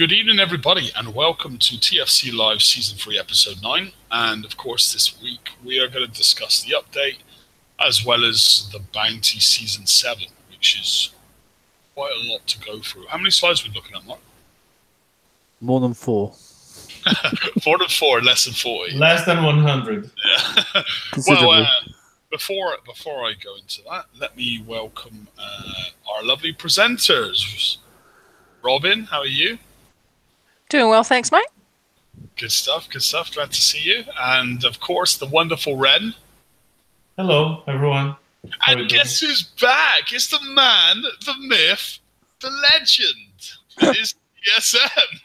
Good evening, everybody, and welcome to TFC Live Season 3, Episode 9. And, of course, this week we are going to discuss the update, as well as the Bounty Season 7, which is quite a lot to go through. How many slides are we looking at, Mark? More than 4. More than 4, less than 40. Less than 100. Yeah. Well, before I go into that, let me welcome our lovely presenters. Robin, how are you? Doing well, thanks, mate. Good stuff, good stuff. Glad to see you. And, of course, the wonderful Ren. Hello, everyone. And guess who's back? It's the man, the myth, the legend. It is TSM.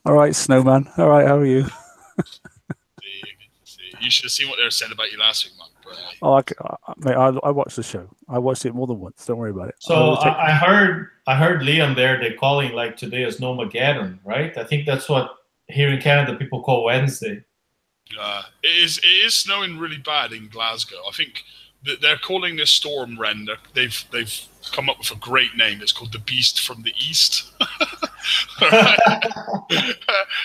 All right, Snowman. All right, how are you? You should have seen what they were saying about you last week, man. Oh, mate, I watched the show. I watched it more than once. Don't worry about it. So I heard Liam there. They're calling like today as Snowmageddon, right? I think that's what here in Canada people call Wednesday. It is snowing really bad in Glasgow. I think they're calling this storm, Ren. They've come up with a great name. It's called the Beast from the East.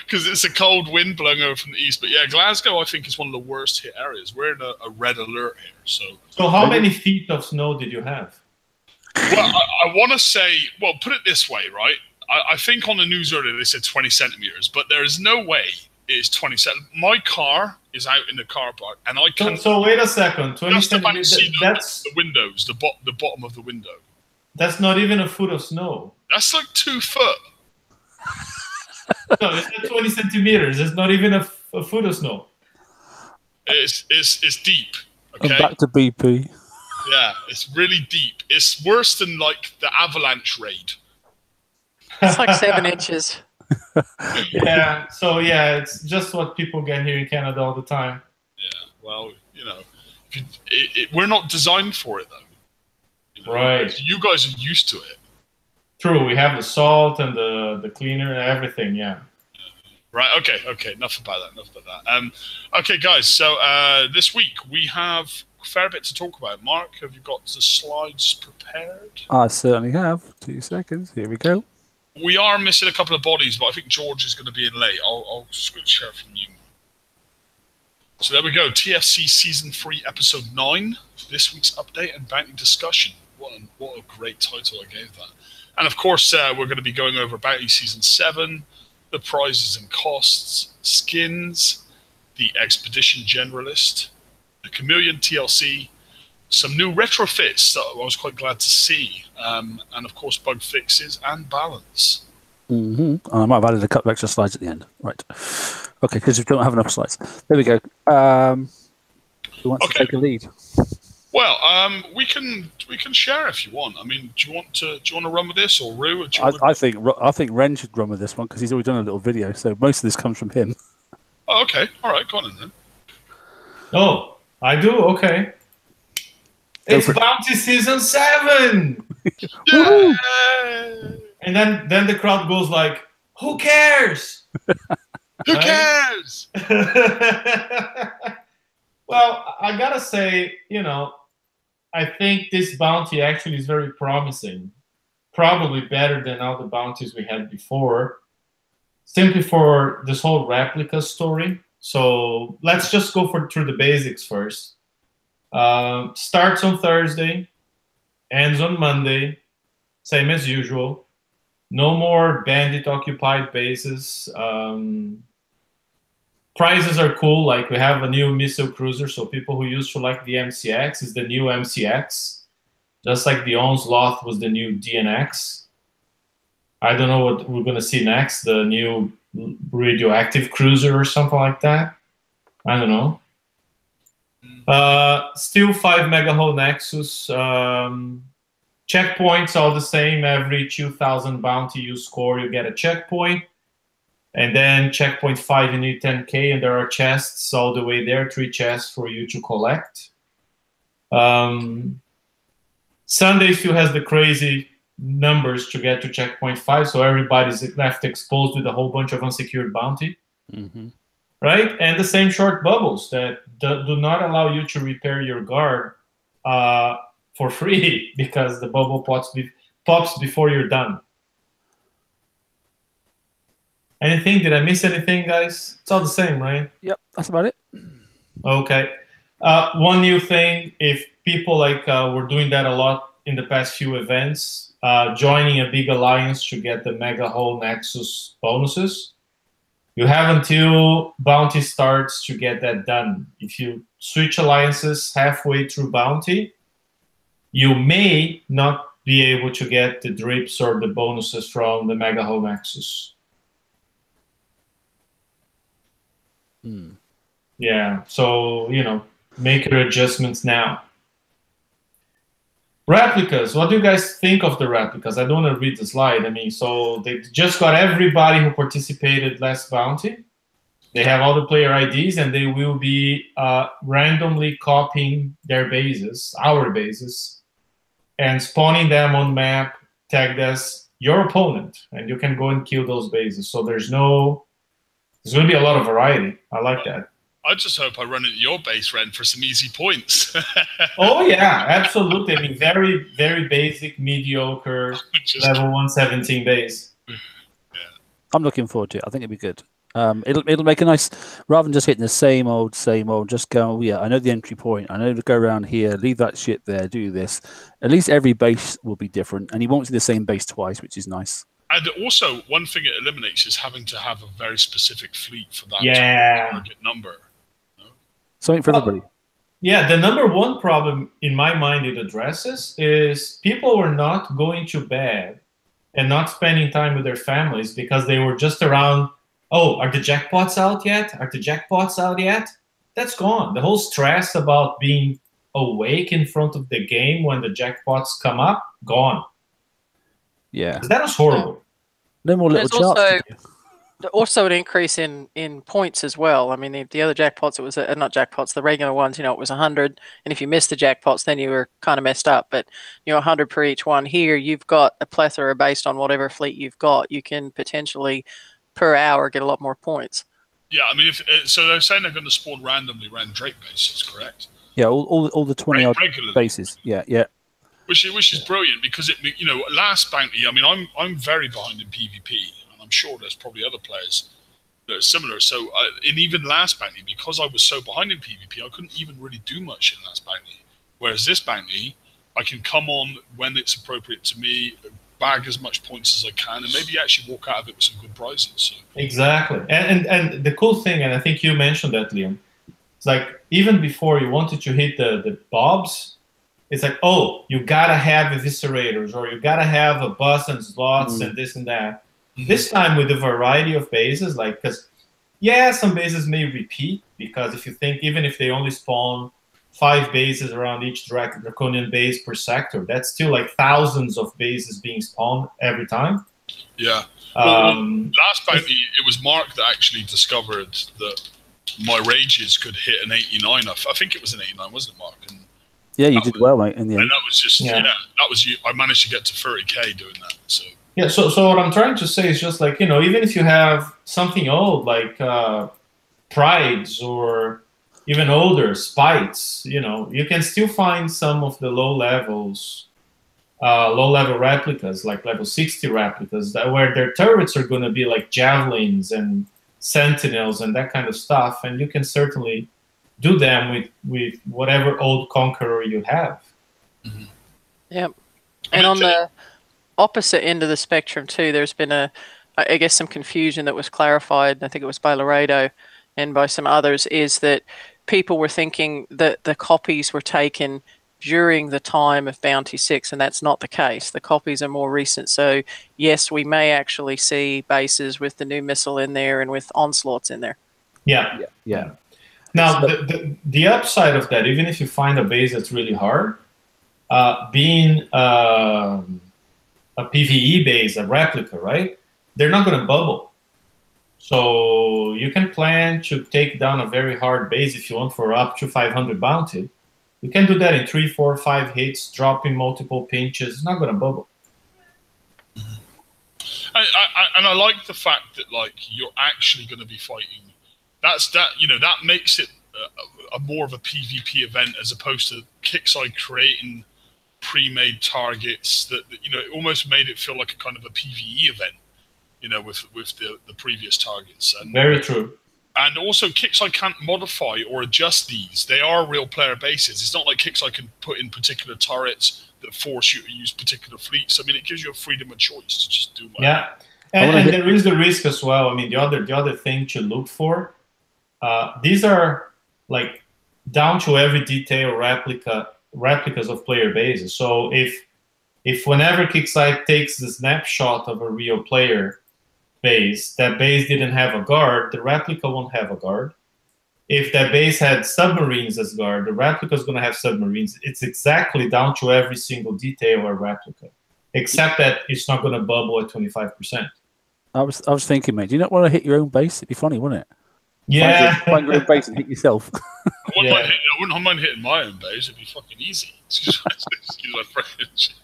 Because it's a cold wind blowing over from the east. But yeah, Glasgow, I think, is one of the worst hit areas. We're in a red alert here. So how many feet of snow did you have? Well, I want to say, well, put it this way, right? I think on the news earlier they said 20 centimeters, but there is no way it is 20 centimeters. My car is out in the car park, and I can't. So wait a second, 20 centimeters. That's the windows, the bottom of the window. That's not even a foot of snow. That's like 2 foot. No, it's not 20 centimeters. It's not even a foot of snow. It's deep. Okay. And back to BP. Yeah, it's really deep. It's worse than like the avalanche raid. It's like 7 inches. Yeah. So yeah, it's just what people get here in Canada all the time. Yeah. Well, you know, we're not designed for it though. You know, right. You guys are used to it. True. We have the salt and the cleaner and everything. Yeah. Right. Okay. Enough about that. Okay, guys. So this week we have a fair bit to talk about. Mark, have you got the slides prepared? I certainly have. 2 seconds. Here we go. We are missing a couple of bodies, but I think George is going to be in late. I'll switch share from you. So there we go. TFC Season 3, Episode 9. This week's update and bounty discussion. What a great title I gave that. And of course, we're going to be going over Bounty Season 7, the prizes and costs, skins, the Expedition Generalist, the Chameleon TLC, some new retrofits that I was quite glad to see, and of course bug fixes and balance. I might have added a couple of extra slides at the end. Right. Okay, because we don't have enough slides. There we go. Who wants to take a lead? Well, we can share if you want. I mean, do you want to run with this, or Rue? Or I think Ren should run with this one because he's already done a little video. So most of this comes from him. Oh, okay. All right, go on then. Oh, I do. Okay. It's Bounty Season 7. Yeah! And then the crowd goes like, "Who cares? Who cares?" Well, I gotta say, I think this bounty actually is very promising. Probably better than all the bounties we had before. Simply for this whole replica story. So let's just go through the basics first. Starts on Thursday, ends on Monday, same as usual. No more bandit-occupied bases. Prizes are cool, like we have a new missile cruiser, so people who used to like the MCX is the new MCX. Just like the Onslaught was the new DNX. I don't know what we're going to see next, the new radioactive cruiser or something like that. I don't know. Still 5 megahull Nexus. Checkpoints all the same. Every 2,000 bounty you score, you get a checkpoint. And then checkpoint 5, you need 10K, and there are chests all the way there, 3 chests for you to collect. Sunday still has the crazy numbers to get to checkpoint 5, so everybody's left exposed with a whole bunch of unsecured bounty. Right? And the same short bubbles that do not allow you to repair your guard for free because the bubble pops before you're done. Anything? Did I miss anything, guys? It's all the same, right? Yep, that's about it. Okay. One new thing, if people were doing that a lot in the past few events, joining a big alliance to get the Mega Hole Nexus bonuses. You have until Bounty starts to get that done. If you switch alliances halfway through Bounty, you may not be able to get the drips or the bonuses from the Mega Hole Nexus. Yeah, so, make your adjustments now. Replicas, what do you guys think of the replicas? I don't want to read the slide. I mean, so they just got everybody who participated last Bounty. They have all the player IDs, and they will be randomly copying their bases, our bases, and spawning them on map tagged as your opponent, and you can go and kill those bases. So there's going to be a lot of variety. I like that. I just hope I run into your base, Ren, for some easy points. Oh, yeah, absolutely. I mean, very, very basic, mediocre, level 117 base. Yeah. I'm looking forward to it. I think it'll be good. It'll make a nice, rather than just hitting the same old, just go, oh, yeah, I know the entry point. I know to go around here, leave that shit there, do this. At least every base will be different, and you won't see the same base twice, which is nice. And also, one thing it eliminates is having to have a very specific fleet for that target number. Something for everybody. Yeah, the number one problem in my mind it addresses is people were not going to bed and not spending time with their families because they were just around, oh, are the jackpots out yet? Are the jackpots out yet? That's gone. The whole stress about being awake in front of the game when the jackpots come up, gone. Yeah. That was horrible. No more little charts. Also an increase in points as well. I mean, the other jackpots, it was not jackpots, the regular ones, it was 100. And if you missed the jackpots, then you were kind of messed up. But 100 per each one. Here, you've got a plethora based on whatever fleet you've got. You can potentially per hour get a lot more points. Yeah, I mean, so they're saying they're going to spawn randomly around Drake bases, correct? Yeah, all the 20 odd bases. Yeah. Which is brilliant because last bounty. I mean, I'm very behind in PvP. I'm sure there's probably other players that are similar. So in even last bounty, because I was so behind in PvP, I couldn't even really do much in last bounty. Whereas this bounty, I can come on when it's appropriate to me, bag as much points as I can, and maybe actually walk out of it with some good prizes. So. Exactly. And the cool thing, and I think you mentioned that, Liam, it's like even before you wanted to hit the bobs, it's like, oh, you got to have eviscerators, or you got to have a bus and slots and this and that. This time with a variety of bases, because, yeah, some bases may repeat, because if you think, even if they only spawn 5 bases around each draconian base per sector, that's still like thousands of bases being spawned every time. Yeah. Last bounty, it was Mark that actually discovered that my rages could hit an 89. I think it was an 89, wasn't it, Mark? And yeah, you did well, mate, in the end. And that was just, that was you. I managed to get to 30k doing that, so... Yeah, so what I'm trying to say is just like, even if you have something old like Prides or even older Spites, you can still find some of the low-level replicas, like level 60 replicas, where their turrets are going to be like Javelins and Sentinels and that kind of stuff, and you can certainly do them with whatever old Conqueror you have. Mm-hmm. Yep. And on the opposite end of the spectrum too, there's been I guess some confusion that was clarified, I think it was by Laredo and by some others, is that people were thinking that the copies were taken during the time of Bounty 6, and that's not the case. The copies are more recent, so yes, we may actually see bases with the new missile in there and with onslaughts in there. Yeah. Now, the upside of that, even if you find a base that's really hard, being a PvE base, a replica, right? They're not going to bubble. So you can plan to take down a very hard base if you want for up to 500 bounty. You can do that in 3, 4, 5 hits, dropping multiple pinches. It's not going to bubble. And I like the fact that you're actually going to be fighting. That makes it a more of a PvP event as opposed to Kickside creating pre-made targets that it almost made it feel like a kind of a PvE event. you know, with the previous targets. And very true. And also, Kixeye can't modify or adjust these. They are real player bases. It's not like Kixeye can put in particular turrets that force you to use particular fleets. I mean, it gives you a freedom of choice to just do whatever. Yeah, and there is the risk as well. I mean, the other thing to look for, these are like down to every detail replicas of player bases. So if whenever Kixeye takes the snapshot of a real player base, that base didn't have a guard, the replica won't have a guard. If that base had submarines as guard, the replica is going to have submarines. It's exactly down to every single detail or replica, except that it's not going to bubble at 25%. I was thinking, mate, do you not want to hit your own base? It'd be funny, wouldn't it? Yeah. Find your own base and hit yourself. I wouldn't mind hitting my own base. It'd be fucking easy. Excuse my French.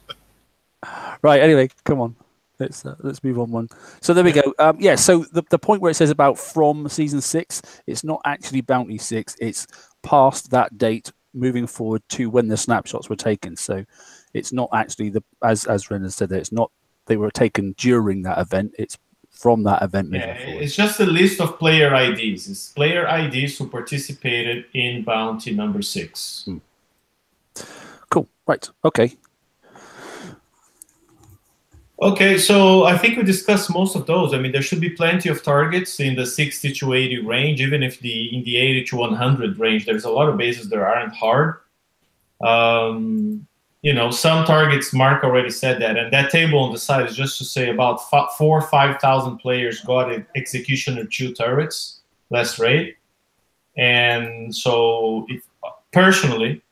Right, anyway, come on. Let's move on one. So there we go. Yeah, so the point where it says about from season 6, it's not actually Bounty 6. It's past that date, moving forward to when the snapshots were taken. So it's not actually as Renan said, it's not they were taken during that event. It's from that event moving forward. It's just a list of player IDs. It's player IDs who participated in Bounty number 6. Cool. Right. Okay. Okay, so I think we discussed most of those. I mean, there should be plenty of targets in the 60 to 80 range, even if in the 80 to 100 range, there's a lot of bases that aren't hard. You know, some targets, Mark already said that, and that table on the side is just to say about 4,000 or 5,000 players got Executioner 2 turrets last raid. And so, personally,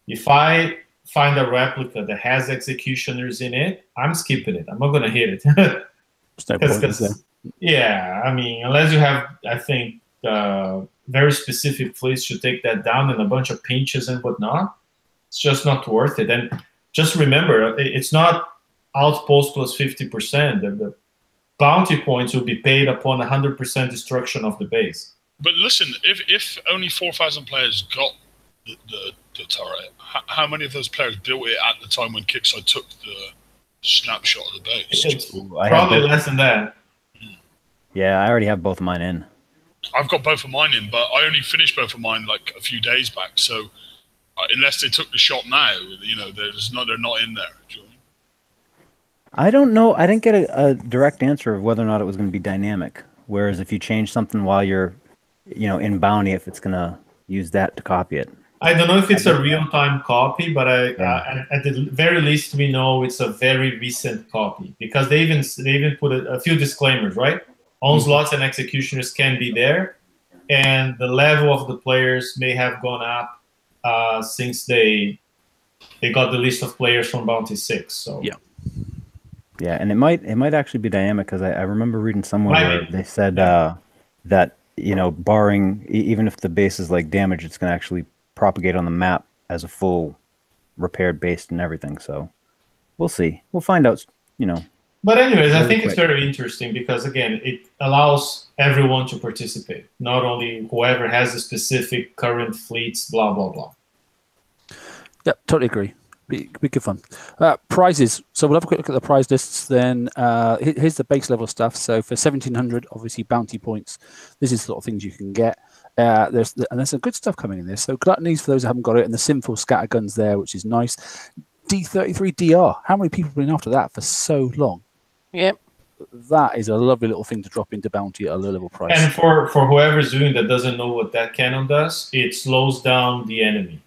if I find a replica that has executioners in it, I'm skipping it. I'm not going to hit it. Yeah, I mean, unless you have, I think, very specific fleets to take that down and a bunch of pinches and whatnot, it's just not worth it. And just remember, it's not outpost plus 50%. The bounty points will be paid upon 100% destruction of the base. But listen, if only 4,000 players got the turret, how many of those players built it at the time when Kixeye took the snapshot of the base? It's probably less than that. Yeah, I already have both of mine in. I've got both of mine in, but I only finished both of mine like a few days back. So unless they took the shot now, you know, they're not in there. Do you know what I mean? I don't know. I didn't get a direct answer of whether or not it was going to be dynamic. Whereas if you change something while you're, you know, in bounty, if it's going to use that to copy it. I don't know if it's a real-time copy, but at the very least, we know it's a very recent copy because they even put a few disclaimers, right? Onslaughts and executioners can be there, and the level of the players may have gone up since they got the list of players from Bounty 6. So yeah, and it might actually be dynamic because I remember reading somewhere where they said that, you know, barring even if the base is like damaged, it's going to actually propagate on the map as a full repaired base and everything. So we'll see. We'll find out, you know. But anyways, I think it's very interesting because, again, it allows everyone to participate, not only whoever has a specific current fleets, blah, blah, blah. Yeah, totally agree. Be good fun. Prizes. So we'll have a quick look at the prize lists then. Here's the base level stuff. So for 1,700, obviously bounty points. This is the sort of things you can get. There's some good stuff coming in this. So gluttonies for those who haven't got it, and the sinful scatter guns there, which is nice. D33 DR. How many people have been after that for so long? Yep. That is a lovely little thing to drop into bounty at a low level price. And for whoever's doing that doesn't know what that cannon does, it slows down the enemy.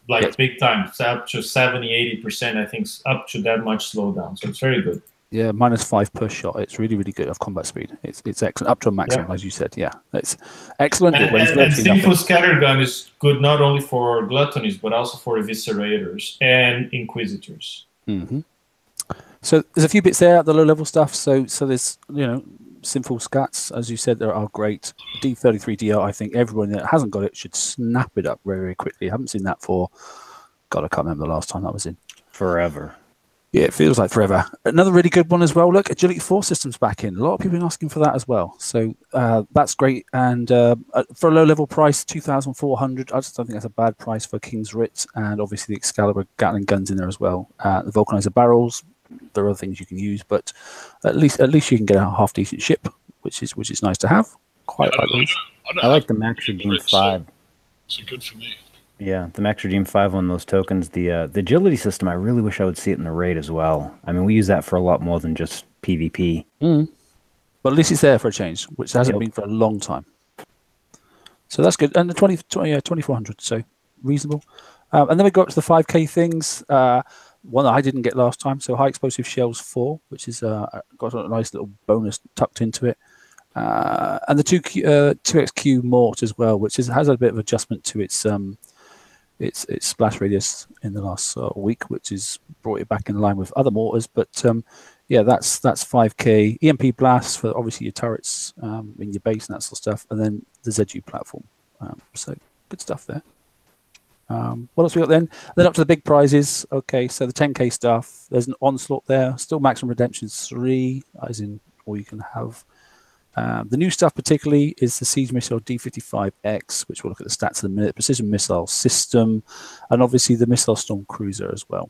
Like big time. It's up to 70-80%, I think, up to that much slowdown. So it's very good. Yeah, -5 per shot. It's really, really good of combat speed. It's excellent, up to a maximum, as you said. Yeah, it's excellent. And sinful scatter gun is good not only for gluttonies, but also for eviscerators and inquisitors. Mm-hmm. So there's a few bits there, the low level stuff. So there's, you know, sinful scats, as you said, they are great. D33 DR, I think everyone that hasn't got it should snap it up very, very quickly. I haven't seen that for, God, I can't remember the last time that was in. Forever. Yeah, it feels like forever. Another really good one as well. Look, Agility 4 systems back in. A lot of people have been asking for that as well. So that's great. And for a low-level price, 2,400. I just don't think that's a bad price for King's Writ. And obviously the Excalibur Gatling guns in there as well. The Vulcanizer barrels, there are other things you can use, but at least you can get a half decent ship, which is nice to have. Quite I like the Max Redeem 5. So good for me. Yeah, the Max Redeem 5 on those tokens. The agility system, I really wish I would see it in the raid as well. I mean, we use that for a lot more than just PvP. But at least it's there for a change, which hasn't been for a long time. So that's good. And the 2400, so reasonable. And then we go up to the 5k things. One that I didn't get last time. So high explosive shells 4, which is got a nice little bonus tucked into it. And the 2xq mort as well, which has a bit of adjustment to its splash radius in the last week, which has brought it back in line with other mortars. But yeah, that's 5k. EMP blast for obviously your turrets in your base and that sort of stuff, and then the ZU platform. So good stuff there. What else we got then? Then up to the big prizes. Okay, so the 10k stuff. There's an onslaught there. Still maximum redemption 3, as in all you can have. The new stuff particularly is the Siege Missile D55X, which we'll look at the stats in a minute, precision missile system, and obviously the Missile Storm Cruiser as well.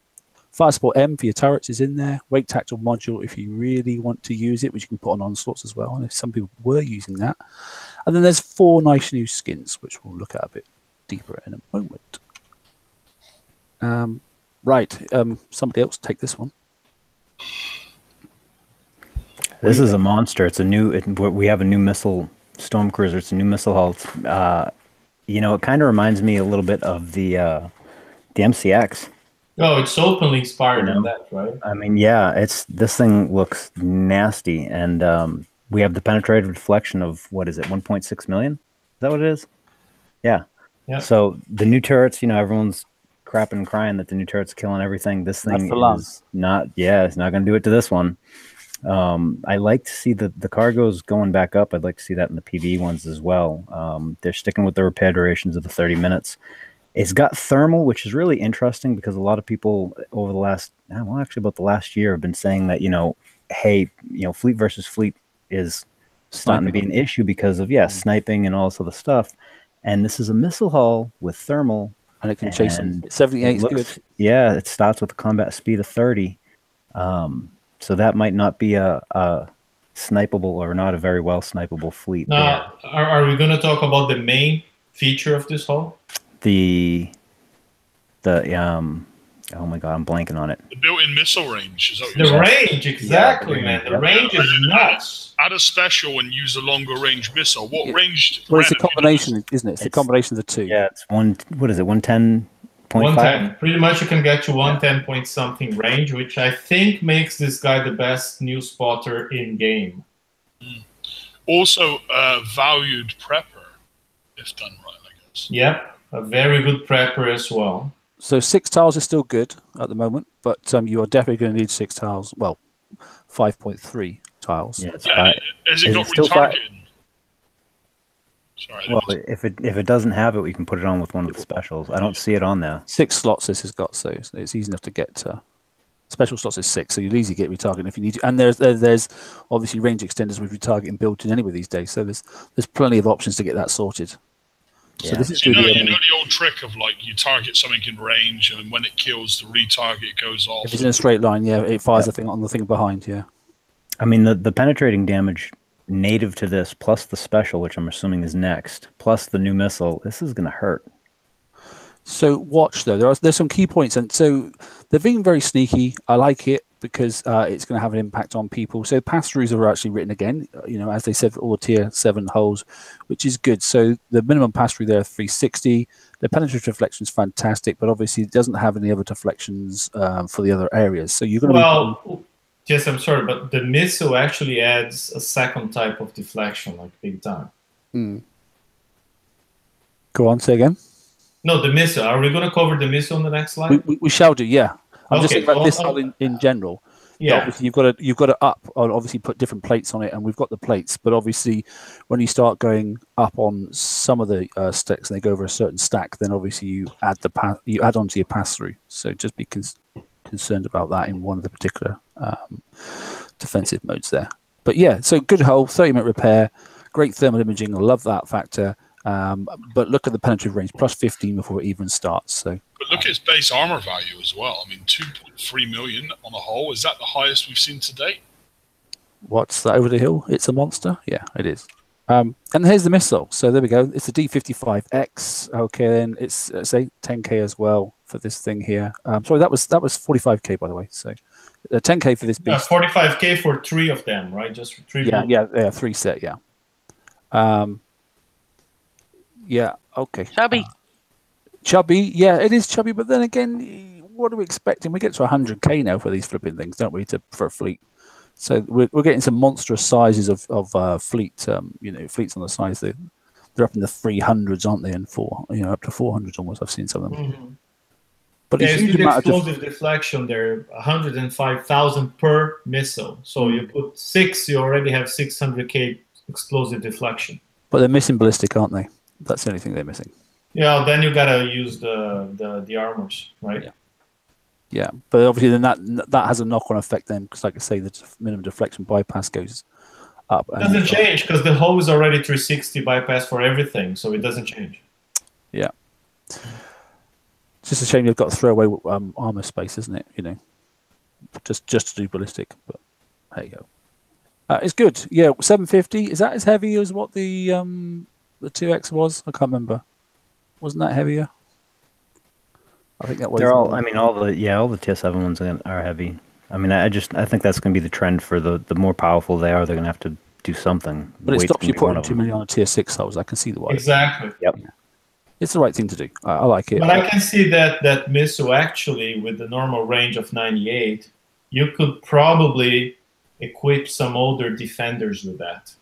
Fire Support M for your turrets is in there. Wake Tactile Module if you really want to use it, which you can put on onslaughts as well, and if some people were using that. And then there's 4 nice new skins, which we'll look at a bit deeper in a moment. Right, somebody else take this one. This is a monster. It's a new. We have a new missile storm cruiser. It's a new missile hull. You know, it kind of reminds me a little bit of the MCX. Oh, it's openly inspired in that, right? I mean, yeah. This thing looks nasty, and we have the penetrative deflection of what is it? 1.6 million. Is that what it is? Yeah. Yeah. So the new turrets. You know, everyone's crapping and crying that the new turret's killing everything. This thing is not. Yeah, it's not going to do it to this one. I like to see the cargos going back up. I'd like to see that in the PvE ones as well. They're sticking with the repair durations of the 30 minutes. It's got thermal, which is really interesting because a lot of people over the last, well, actually about the last year have been saying that, you know, hey, you know, fleet versus fleet is starting to be an issue because of, sniping and all this other stuff. And this is a missile hull with thermal. And it can chase them. 78 is good. Yeah, it starts with a combat speed of 30. So that might not be a snipeable or not a very well snipeable fleet. Now, are we going to talk about the main feature of this hull? The oh my god, I'm blanking on it. The built-in missile range. Is that what the range, exactly, man. The range is nuts. Add a special and use a longer range missile. What range? Well, it's a combination, isn't it? It's a combination of the two. Yeah, it's what is it? 110. 110. Pretty much you can get to 110 point something range, which I think makes this guy the best new spotter in game. Also, valued prepper, if done right, I guess. Yep, a very good prepper as well. So 6 tiles is still good at the moment, but you are definitely going to need 6 tiles. Well, 5.3 tiles. Yeah, has it got retargeting? Sorry, well, if it doesn't have it, we can put it on with one of the specials. I don't see it on there. 6 slots this has got, so it's easy enough to get. Special slots is 6, so you'll easily get retargeting if you need to. And there's obviously range extenders with retargeting built in anyway these days, so there's plenty of options to get that sorted. Yeah. So this is you know the old trick of like you target something in range, and when it kills, the retarget goes off. If it's in a straight line, yeah, it fires the thing on the thing behind. Yeah. I mean the penetrating damage native to this, plus the special, which I'm assuming is next, plus the new missile. This is going to hurt. So watch though. There's some key points, and so they're being very sneaky. I like it because it's going to have an impact on people. So pass-throughs are actually written again, you know, as they said for all the tier 7 holes, which is good. So the minimum pass-through there is 360. The penetrative deflection is fantastic, but obviously it doesn't have any other deflections for the other areas. So you're going to yes, I'm sorry, but the missile actually adds a second type of deflection, like big time. Go on, say again. No, the missile. Are we going to cover the missile on the next slide? We shall do, yeah. I'm just thinking about this in general. Yeah. Obviously, you've got to up, obviously put different plates on it, and we've got the plates. But obviously, when you start going up on some of the stacks, and they go over a certain stack, then obviously you add onto your pass through. So just be concerned about that in one of the particular defensive modes there. But yeah, so good hull, 30-minute repair, great thermal imaging. I love that factor. But look at the penetrative range, plus 15 before it even starts. So, but look at its base armor value as well. I mean, 2.3 million on a whole. Is that the highest we've seen to date? what's that over the hill? It's a monster. Yeah, it is. And here's the missile. So there we go. It's the D55X. Okay, then it's say 10K as well for this thing here. Sorry, that was 45K by the way. So 10K for this beast. 45K for 3 of them, right? Just for 3. Yeah, 3 set. Yeah. Yeah. Okay. Chubby. Yeah, it is chubby. But then again, what are we expecting? We get to 100K now for these flipping things, don't we? For a fleet. So we're getting some monstrous sizes of fleet. Fleets on the size they're up in the 300s, aren't they? And up to 400s almost. I've seen some of them. Mm-hmm. But it's huge explosive deflection there, 105,000 per missile. So you put 6, you already have 600K explosive deflection. But they're missing ballistic, aren't they? That's the only thing they're missing. Yeah, then you gotta use the armors, right? Yeah, but obviously then that has a knock-on effect then, because like I say, the minimum deflection bypass goes up. It doesn't change because the hull is already 360 bypass for everything, so it doesn't change. Yeah. It's just a shame you've got to throw away armor space, isn't it? Just to do ballistic. But there you go. It's good. Yeah, 750. Is that as heavy as what the 2X was? I can't remember. Wasn't that heavier? I think that was. They're all. I mean, all the Tier 7 ones are heavy. I mean, I think that's going to be the trend for the more powerful they are. They're going to have to do something. But it stops you putting 2 million on a Tier 6 hulls. I can see the why. Exactly. Yep. Yeah. It's the right thing to do. I like it. But I can see that missile actually, with the normal range of 98, you could probably equip some older defenders with that.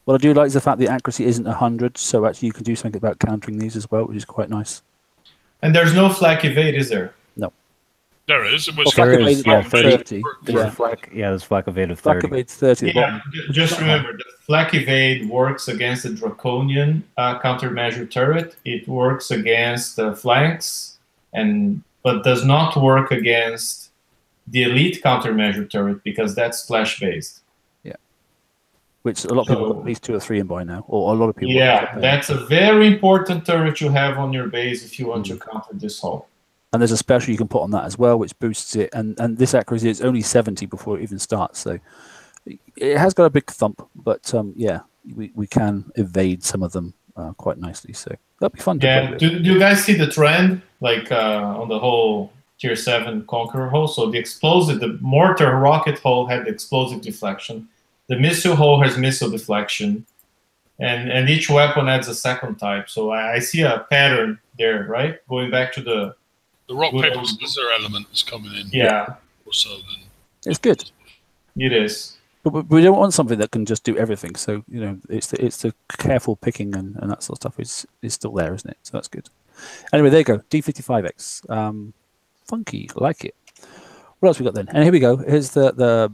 What I do like is the fact the accuracy isn't 100, so actually you can do something about countering these as well, which is quite nice. And there's no flak evade, is there? No. There is. It was there is. Yeah, 30. There's flak evade of 30. Flak evade 30. Yeah, just remember, the flak evade works against the draconian countermeasure turret. It works against the flanks, but does not work against the elite countermeasure turret because that's splash based. Which a lot of people have at least 2 or 3 in by now, or a lot of people. Yeah, that's a very important turret you have on your base if you want to counter this hull. And there's a special you can put on that as well, which boosts it. And this accuracy is only 70 before it even starts. So it has got a big thump, but we can evade some of them quite nicely. So that'll be fun to play with. Do you guys see the trend, like on the whole Tier 7 Conqueror hull? So the mortar rocket hull had the explosive deflection. The missile hull has missile deflection, and each weapon adds a second type. So I see a pattern there, right? Going back to the rock, paper, scissors element is coming in. Yeah. Or so then. It's good. It is. But we don't want something that can just do everything. So, it's the careful picking and that sort of stuff is still there, isn't it? So that's good. Anyway, there you go. D55X. Funky. Like it. What else we got then? And here we go. Here's the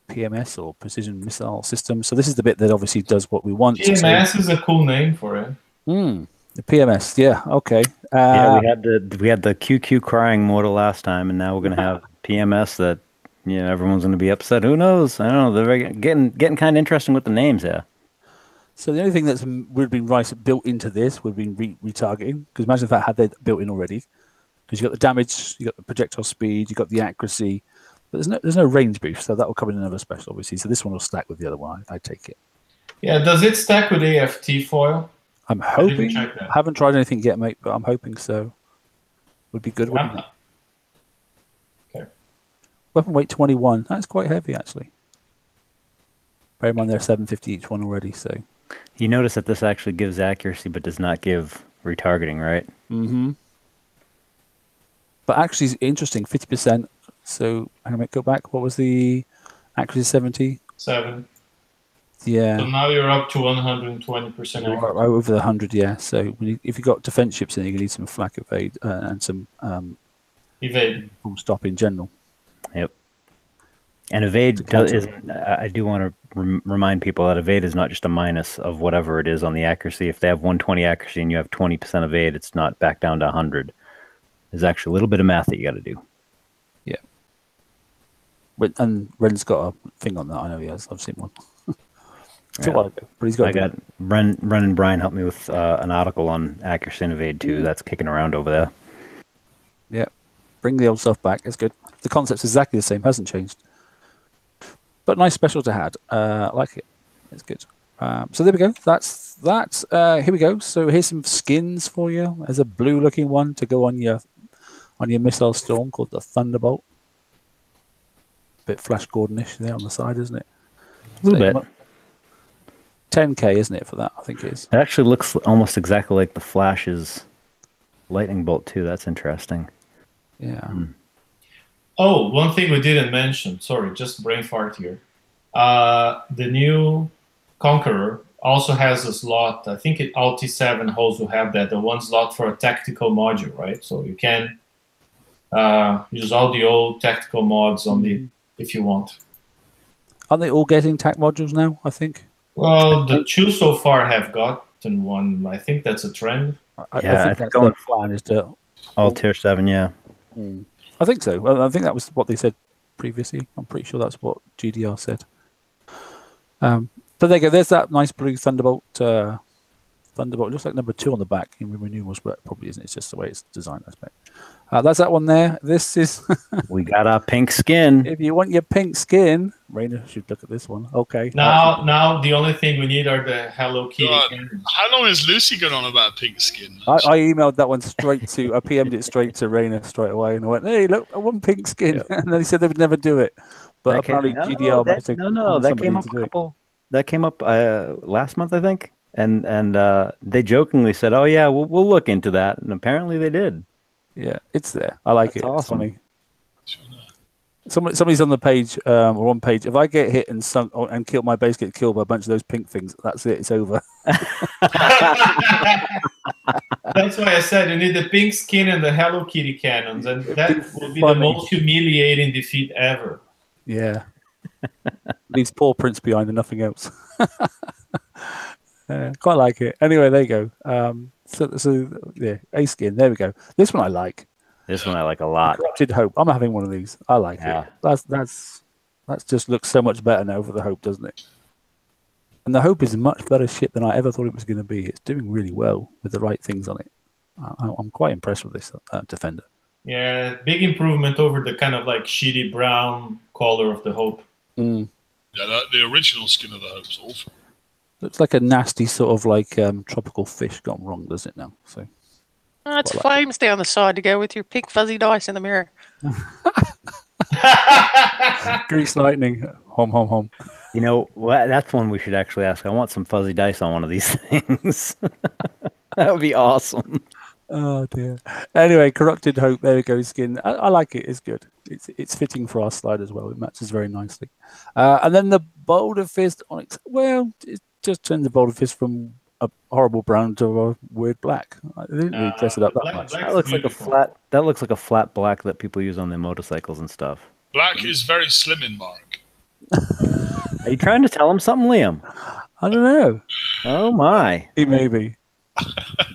PMS or precision missile system. So this is the bit that obviously does what we want. PMS is a cool name for it. The PMS, yeah, okay. We had the QQ crying mortal last time, and now we're gonna have PMS that everyone's gonna be upset. Who knows? I don't know. They're getting kind of interesting with the names here. So the only thing that's would have been built into this would have been retargeting. Because imagine if that had they built in already. Because you got the damage, you got the projectile speed, you got the accuracy. But there's no range boost, so that will come in another special, obviously. So this one will stack with the other one. I take it. Yeah, does it stack with AFT foil? I'm hoping. I haven't tried anything yet, mate, but I'm hoping so. Would be good, wouldn't it? Okay. Weapon weight 21. That's quite heavy, actually. Bear in mind they're 750 each one already, so. You notice that this actually gives accuracy, but does not give retargeting, right? Mm-hmm. But actually, it's interesting. 50%. So I'm gonna go back. What was the accuracy? 70. 7. Yeah. So now you're up to 120%. Right over the 100. Yeah. So if you've got defense ships in, you need some flak evade and some evade full stop in general. Yep. And evade I do want to remind people that evade is not just a minus of whatever it is on the accuracy. If they have 120 accuracy and you have 20% evade, it's not back down to 100. There's actually a little bit of math that you got to do. Yeah. And Ren's got a thing on that. I know he has. I've seen one. It's a while ago, but he's got. I got Bren and Brian helped me with an article on accuracy and evade 2. That's kicking around over there. Yeah, bring the old stuff back. It's good. The concept's exactly the same, hasn't changed. But nice special to add. I like it. It's good. So there we go. That's that. Here we go. So here's some skins for you. There's a blue-looking one to go on your missile storm called the Thunderbolt. Bit Flash Gordonish there on the side, isn't it? A little bit. 10k, isn't it, for that? I think it is. It actually looks almost exactly like the Flash's lightning bolt too. That's interesting. Yeah. Oh, one thing we didn't mention. Sorry, just brain fart here. The new Conqueror also has a slot. I think all T7 holes will have that. The one slot for a tactical module, right? So you can use all the old tactical mods on the if you want. Are they all getting TAC modules now? I think. Well, the 2 so far have gotten one. I think that's a trend. I think that's the plan is to all tier 7. Yeah. I think so. Well, I think that was what they said previously. I'm pretty sure that's what GDR said. But there you go. There's that nice blue Thunderbolt. Thunderbolt. It looks like number 2 on the back in renewals, but it probably isn't. It's just the way it's designed, I expect. That's that one there. This is... We got our pink skin. If you want your pink skin, Rainer should look at this one. Okay. Now the only thing we need are the Hello Kitty cannons. How long has Lucy gone on about pink skin? I emailed that one straight to... I PM'd it straight to Rainer straight away, and I went, hey, look, I want pink skin. Yeah. And then he said they would never do it. But that apparently GDR... That came up last month, I think. And they jokingly said, oh, yeah, we'll look into that. And apparently they did. Yeah, it's there. I like it. Awesome. It's funny. Somebody's on the page or on page. If I get hit and sunk and kill, my base get killed by a bunch of those pink things, that's it. It's over. That's why I said you need the pink skin and the Hello Kitty cannons, and that will be the most humiliating defeat ever. Yeah. Leaves poor Prince behind and nothing else. Quite like it. Anyway, there you go. So yeah, a skin. There we go. This one I like. This one I like a lot. Corrupted Hope. I'm having one of these. I like it. That's just looks so much better now for the Hope, doesn't it? And the Hope is a much better ship than I ever thought it was going to be. It's doing really well with the right things on it. I'm quite impressed with this Defender. Yeah, big improvement over the kind of like shitty brown color of the Hope. Yeah, the original skin of the Hope's awful. Looks like a nasty sort of like tropical fish gone wrong, does it now? So it's flames down the side to go with your pink fuzzy dice in the mirror. Grease lightning. Home, home, home. You know, that's one we should actually ask. I want some fuzzy dice on one of these things. That would be awesome. Oh dear. Anyway, Corrupted Hope. There we go. Skin. I like it. It's good. It's fitting for our slide as well. It matches very nicely. And then the Boulder Fist Onyx. Well, it just turned the Boulder Fist from a horrible brown to a weird black. I didn't really dress it up that much. That looks like a flat. That looks like a flat black that people use on their motorcycles and stuff. Black is very slim in Mark. Are you trying to tell him something, Liam? I don't know. Oh my. He may be.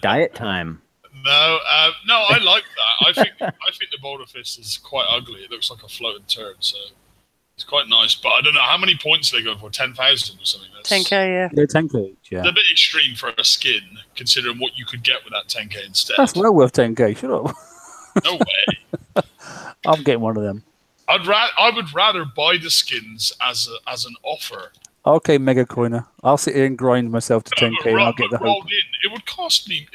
Diet time. No, I like that. I think the Boulder Fist is quite ugly. It looks like a floating turd, so it's quite nice. But I don't know how many points they go for. 10,000 or something. 10k, yeah. Yeah, 10k each. Yeah. It's a bit extreme for a skin, considering what you could get with that 10k instead. That's well worth 10k. Shut up. No way. I'm getting one of them. I would rather buy the skins as an offer. Okay, Mega Coiner. I'll sit here and grind myself to 10k and I'll get the Hope. It would cost me.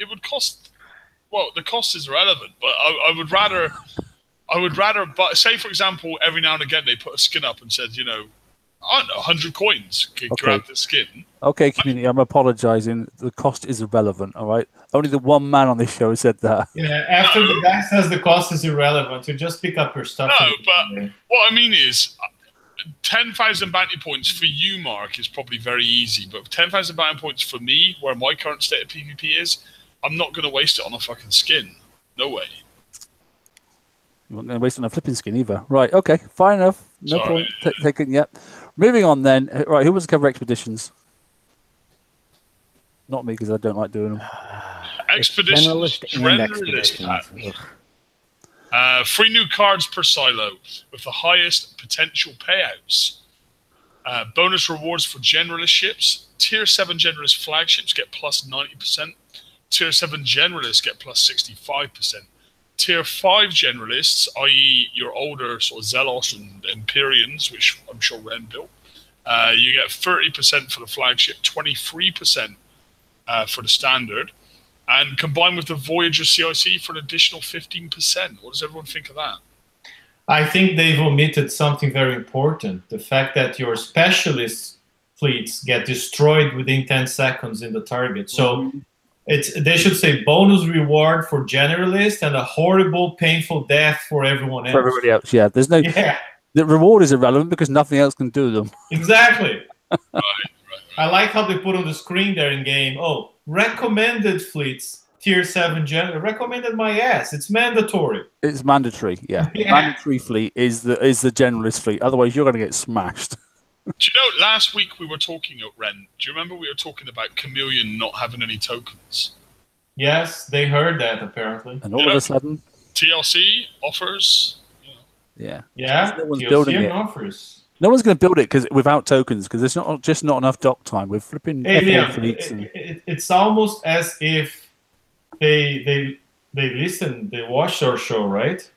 Well, the cost is irrelevant, but I would rather buy. Say, for example, every now and again they put a skin up and said, I don't know, 100 coins could grab the skin. Okay, community, I'm apologising. The cost is irrelevant. All right, only the one man on this show said that. Yeah, after the guy says the cost is irrelevant, you just pick up your stuff. No, but what I mean is, 10,000 bounty points for you, Mark, is probably very easy. But 10,000 bounty points for me, where my current state of PvP is, I'm not going to waste it on a fucking skin. No way. You're not going to waste it on a flipping skin either. Right, okay, fine enough. No point taken yet. Moving on then. Right, who wants to cover expeditions? Not me, because I don't like doing them. Expeditions. Expeditions. 3 new cards per silo with the highest potential payouts. Bonus rewards for generalist ships. Tier 7 generalist flagships get plus 90%. Tier 7 generalists get plus 65%. Tier 5 generalists, i.e. your older sort of Zelos and Empyreans, which I'm sure Ren built, you get 30% for the flagship, 23% for the standard, and combined with the Voyager CIC for an additional 15%. What does everyone think of that? I think they've omitted something very important. The fact that your specialist fleets get destroyed within 10 seconds in the target. So they should say bonus reward for generalists and a horrible, painful death for everyone else. For everybody else, yeah. There's no... Yeah. The reward is irrelevant because nothing else can do them. Exactly. Right. I like how they put on the screen there in game, oh, recommended fleets, tier 7 recommended my ass. It's mandatory. It's mandatory, yeah. Mandatory fleet is the generalist fleet. Otherwise, you're going to get smashed. Do you know, last week we were talking at Ren. Do you remember we were talking about Chameleon not having any tokens? Yes, they heard that apparently. And all of a sudden... TLC offers... Yeah. Yeah, no one's building it. Offers. No one's going to build it without tokens because there's just not enough dock time. We're flipping fleets. It's almost as if they listen, they watch our show, right?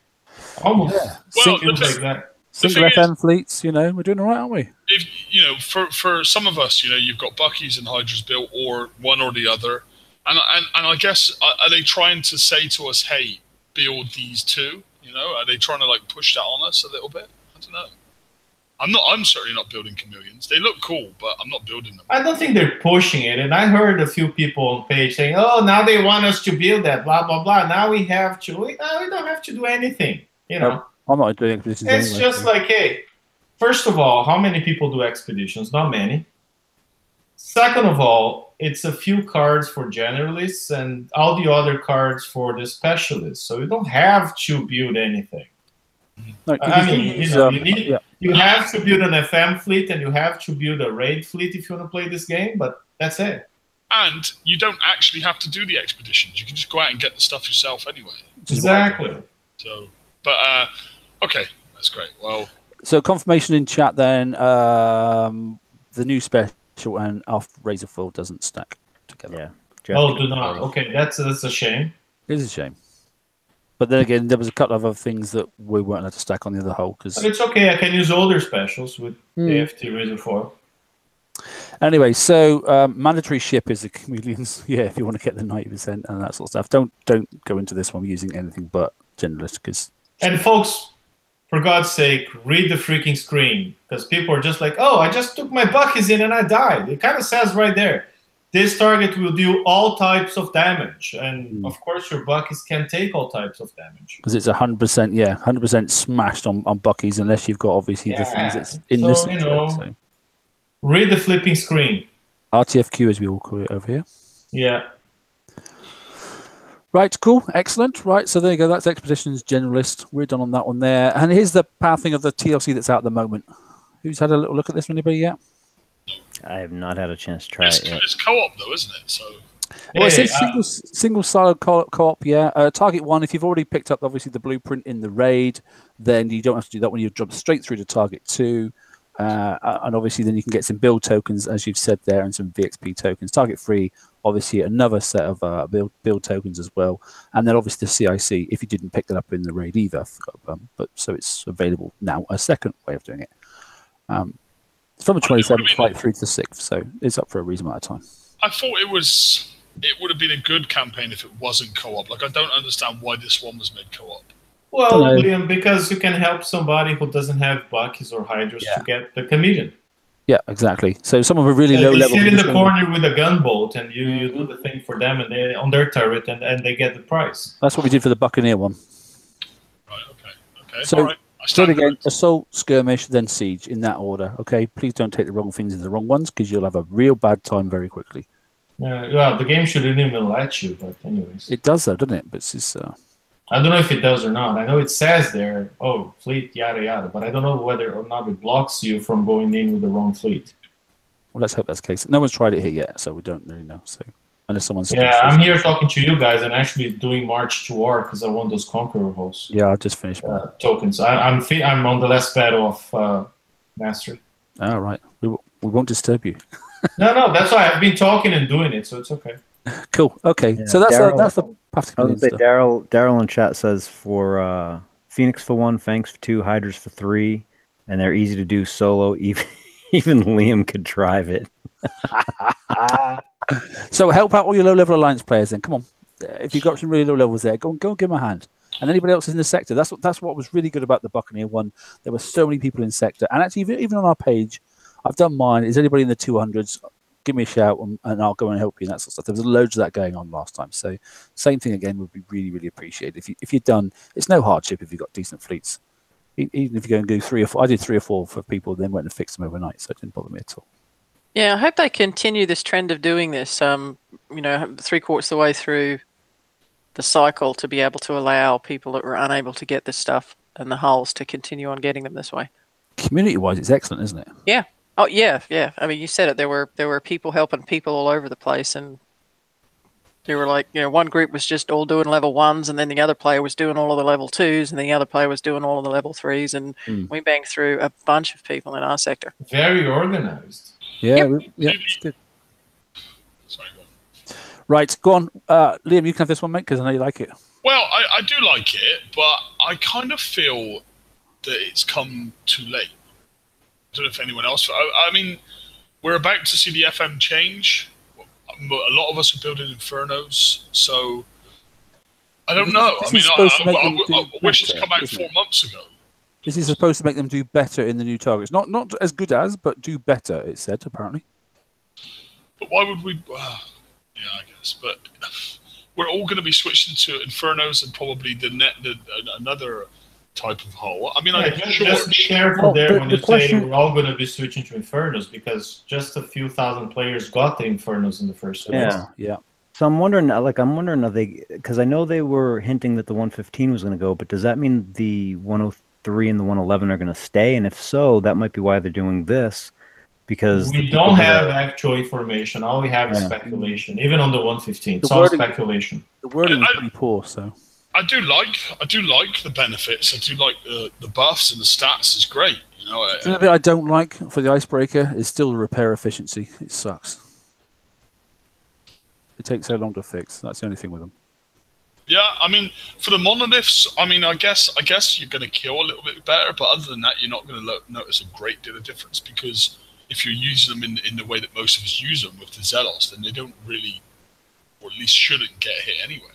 Almost. Yeah. Well, like that. Single FM fleets, we're doing all right, aren't we? If for some of us, you've got Bucky's and Hydra's built, or one or the other, and I guess are they trying to say to us, hey, build these two? Are they trying to push that on us a little bit? I don't know. I'm certainly not building Chameleons. They look cool, but I'm not building them. I don't think they're pushing it. And I heard a few people on page saying, "Oh, now they want us to build that, blah blah blah. Now we have to. We don't have to do anything." I'm not doing expeditions. It's anyway, just like, hey, first of all, how many people do expeditions? Not many. Second of all, it's a few cards for generalists and all the other cards for the specialists. So you don't have to build anything. No, you have to build an FM fleet and you have to build a raid fleet if you want to play this game, but that's it. And you don't actually have to do the expeditions. You can just go out and get the stuff yourself anyway. Exactly. So, but okay, that's great. Well, so confirmation in chat then. The new special and our razor foil doesn't stack together. Yeah. Do not. Okay, that's a shame. It is a shame. But then again, there was a couple of other things that we weren't allowed to stack on the other hull. But it's okay. I can use older specials with AFT razor foil. Anyway, so mandatory ship is the Chameleons. Yeah, if you want to get the 90% and that sort of stuff. Don't go into this one using anything but generalist. And folks, for God's sake, read the freaking screen, because people are just like, oh, I just took my Buckies in and I died. It kind of says right there, this target will do all types of damage. And of course, your Buckies can take all types of damage. Because it's 100%, 100% smashed on Buckies, unless you've got obviously the things that's in this. So. Read the flipping screen. RTFQ, as we all call it over here. Yeah. Right, cool, excellent. Right, so there you go. That's Expeditions Generalist. We're done on that one there. And here's the pathing of the TLC that's out at the moment. Who's had a little look at this? Anybody yet? I have not had a chance to try it yet. It's co-op though, isn't it? So. Well, it's single silo co-op, yeah. Target 1, if you've already picked up obviously the blueprint in the raid, then you don't have to do that when you jump straight through to Target 2. And obviously then you can get some build tokens, as you've said there, and some VXP tokens. Target 3, obviously another set of build tokens as well. And then obviously the CIC, if you didn't pick that up in the raid either. But so it's available now, a second way of doing it. It's from the 27th right through to the 6th, so it's up for a reasonable amount of time. I thought it would have been a good campaign if it wasn't co-op. I don't understand why this one was made co-op. Well, Liam, because you can help somebody who doesn't have Buckies or Hydras to get the Chameleon. Yeah, exactly. So someone with really low level. You sit in the corner with a gunboat and you do the thing for them and they on their turret and they get the prize. That's what we did for the Buccaneer one. Right, okay. So, start again, assault, skirmish, then siege in that order. Okay, please don't take the wrong things into the wrong ones because you'll have a real bad time very quickly. Well, the game shouldn't even let you, but anyways. It does though, doesn't it? But it's just, I don't know if it does or not. I know it says there, oh, fleet, yada, yada, but I don't know whether or not it blocks you from going in with the wrong fleet. Well, let's hope that's the case. No one's tried it here yet, so we don't really know. So unless someone's... Yeah, I'm here talking to you guys and actually doing March to War because I want those Conqueror hosts. Yeah, I just finished tokens. I'm on the last battle of Master. All right. We won't disturb you. No, that's why I've been talking and doing it, so it's okay. Cool. Okay. Yeah, So that's the I was gonna say stuff. Daryl in chat says for Phoenix for 1, Fangs for 2, Hydras for 3, and they're easy to do solo. Even Liam could drive it. So help out all your low-level alliance players then. Come on. If you've got some really low levels there, go and give them a hand. And anybody else in the sector. That's what was really good about the Buccaneer one. There were so many people in sector. And actually, even on our page, I've done mine. Is anybody in the 200s? Give me a shout and I'll go and help you and that sort of stuff. There was loads of that going on last time. So same thing again would be really, really appreciated. If you're done, it's no hardship if you've got decent fleets. Even if you go and do 3 or 4. I did 3 or 4 for people, then went and fixed them overnight. So it didn't bother me at all. Yeah, I hope they continue this trend of doing this. 3/4 of the way through the cycle to be able to allow people that were unable to get this stuff and the hulls to continue on getting them this way. Community-wise, it's excellent, isn't it? Yeah. Oh, yeah. I mean, you said it. There were people helping people all over the place, and they were like, one group was just all doing level 1s, and then the other player was doing all of the level 2s, and the other player was doing all of the level 3s, and we banged through a bunch of people in our sector. Very organized. Yeah, it's good. Sorry, go on. Right, go on. Liam, you can have this one, mate, because I know you like it. Well, I do like it, but I kind of feel that it's come too late. I don't know if anyone else... I mean, we're about to see the FM change. A lot of us are building Infernos, so... I don't know. I mean, I wish it's come out 4 months ago. This is supposed to make them do better in the new targets. Not as good as, but do better, it said, apparently. But why would we... yeah, I guess. But we're all going to be switching to Infernos and probably another type of hull. I mean, just be careful there when you say we're all going to be switching to Infernos, because just a few thousand players got the Infernos in the first place. Yeah. So I'm wondering, are they... Because I know they were hinting that the 115 was going to go, but does that mean the 103 and the 111 are going to stay? And if so, that might be why they're doing this, because... We don't have actual information. All we have is speculation, even on the 115. Some speculation. The wording is pretty poor, so... I do like the benefits. I do like the buffs and the stats. Is great. The bit I don't like for the Icebreaker is still the repair efficiency. It sucks. It takes so long to fix. That's the only thing with them. Yeah, I mean, for the monoliths, I mean, I guess you're going to kill a little bit better, but other than that, you're not going to notice a great deal of difference, because if you're using them in the way that most of us use them with the Zelos, then they don't really, or at least shouldn't get hit anyway.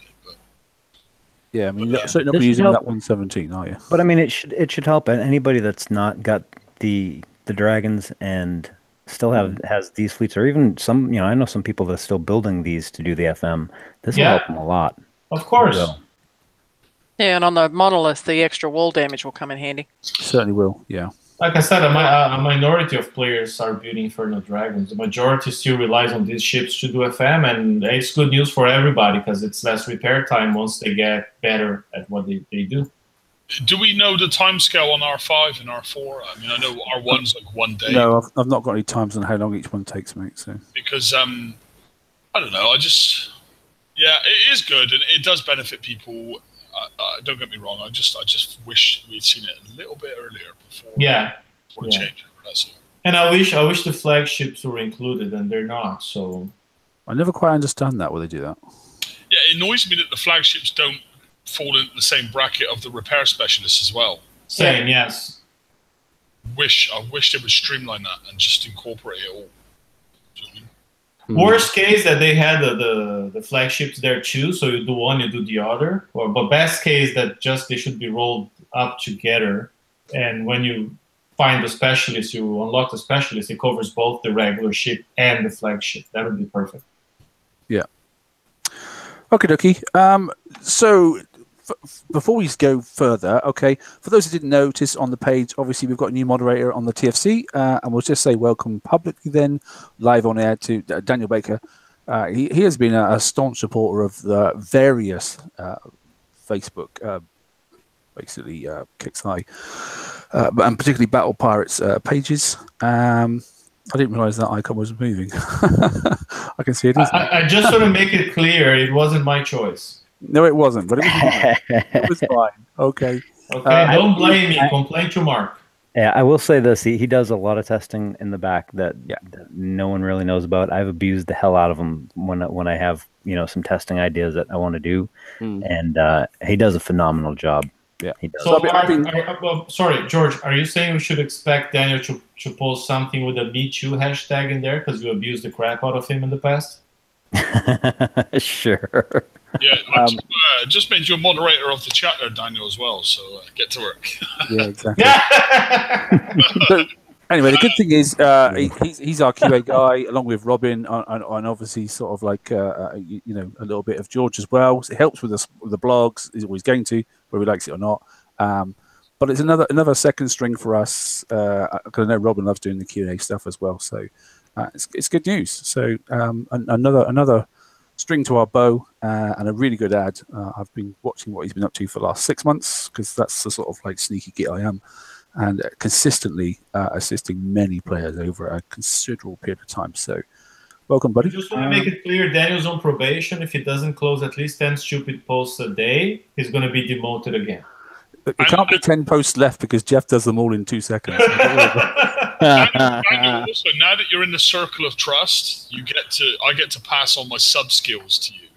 Yeah, I mean, you're certainly not using that 117, are you? But I mean, it should help anybody that's not got the dragons and still has these fleets, or even some. I know some people that are still building these to do the FM. This will help them a lot. Of course. Yeah, and on the monolith, the extra wall damage will come in handy. Certainly will. Yeah. Like I said, a minority of players are building Inferno Dragons. The majority still relies on these ships to do FM, and it's good news for everybody because it's less repair time once they get better at what they do. Do we know the timescale on R5 and R4? I mean, I know R1's like 1 day. No, I've not got any times on how long each one takes, mate. So because I don't know, it is good and it does benefit people. Don't get me wrong. I just wish we'd seen it a little bit earlier before. Before the change. That's all. And I wish the flagships were included, and they're not. So I never quite understand that. Why they do that? Yeah, it annoys me that the flagships don't fall into the same bracket of the repair specialists as well. Same, yes. I wish they would streamline that and just incorporate it all. Do you know what I mean? Worst case that they had the flagships there too, so you do one, you do the other. But best case that just they should be rolled up together, and when you find the specialist, you unlock the specialist, it covers both the regular ship and the flagship. That would be perfect. Yeah. Okay, dokie. So before we go further, okay, for those who didn't notice on the page, obviously we've got a new moderator on the TFC, and we'll just say welcome publicly then, live on air, to Daniel Baker. He has been a staunch supporter of the various Facebook, basically Kicks High, and particularly Battle Pirates pages. I didn't realise that icon was moving. I can see it. I just want to make it clear, it wasn't my choice. No, it wasn't, but it was fine. It was fine. Okay. Okay, don't blame me. Complain to Mark. Yeah, I will say this: he does a lot of testing in the back that no one really knows about. I've abused the hell out of him when I have some testing ideas that I want to do, and he does a phenomenal job. Yeah, he does. So, sorry, George, are you saying we should expect Daniel to post something with a Me Too hashtag in there because you abused the crap out of him in the past? Sure. Yeah, I just made you a moderator of the chat there, Daniel, as well. So get to work. Yeah, exactly. But anyway, the good thing is he's our QA guy, along with Robin, and obviously sort of like a little bit of George as well. So it helps with the blogs. He's always going to, whether he likes it or not. But it's another second string for us. Because I know Robin loves doing the Q&A stuff as well. So it's good news. So another string to our bow, and a really good ad. I've been watching what he's been up to for the last 6 months, because that's the sort of like sneaky git I am, and consistently assisting many players over a considerable period of time. So welcome, buddy. I just want to make it clear, Daniel's on probation. If he doesn't close at least 10 stupid posts a day, he's going to be demoted again. There can't be 10 posts left because Jeff does them all in 2 seconds. Daniel, also, now that you're in the circle of trust, I get to pass on my sub skills to you.